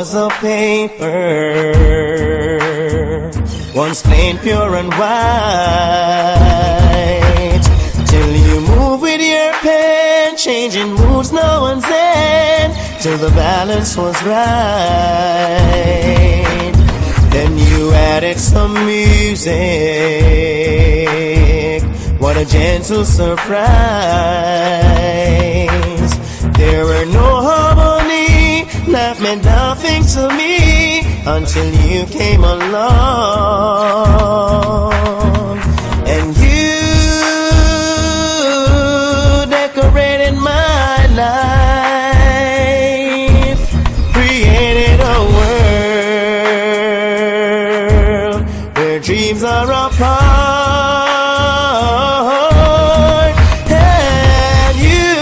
was a paper, once plain, pure and white, till you move with your pen, changing moods no one's in, till the balance was right. Then you added some music, what a gentle surprise. There were no harmony, life meant nothing to me, until you came along. And you decorated my life, created a world where dreams are apart. And you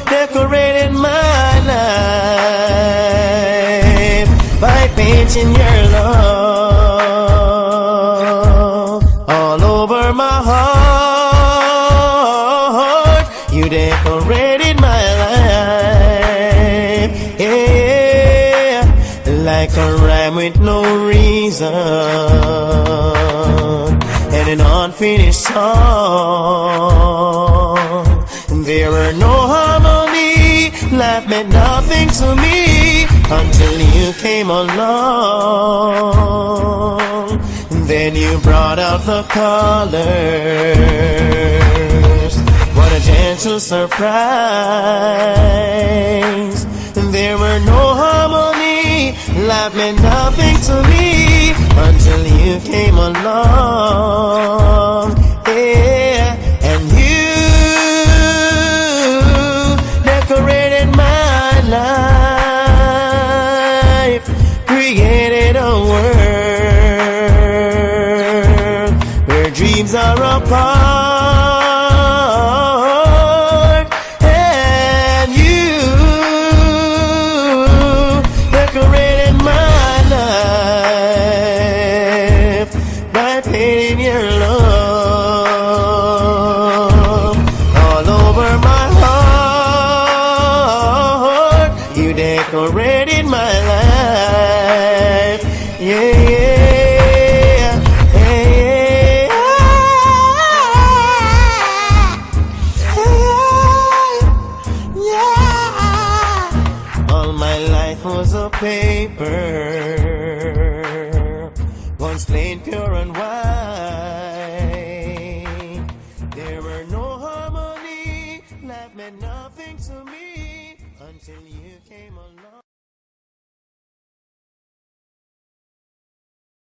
decorated my life by painting your love all over my heart. You decorated my life, yeah, like a rhyme with no reason, and an unfinished song. There were no harmony, life meant nothing to me, until you came along. Then you brought out the colors, what a gentle surprise. There were no harmony, life meant nothing to me, until you came along, yeah. And you decorated my life, created a world where dreams are apart. And you decorated my life by painting your love all over my heart. You decorated my life, yeah, yeah, yeah. All my life was a paper, once plain, pure and white. There were no harmony, life meant nothing to me, until you came along.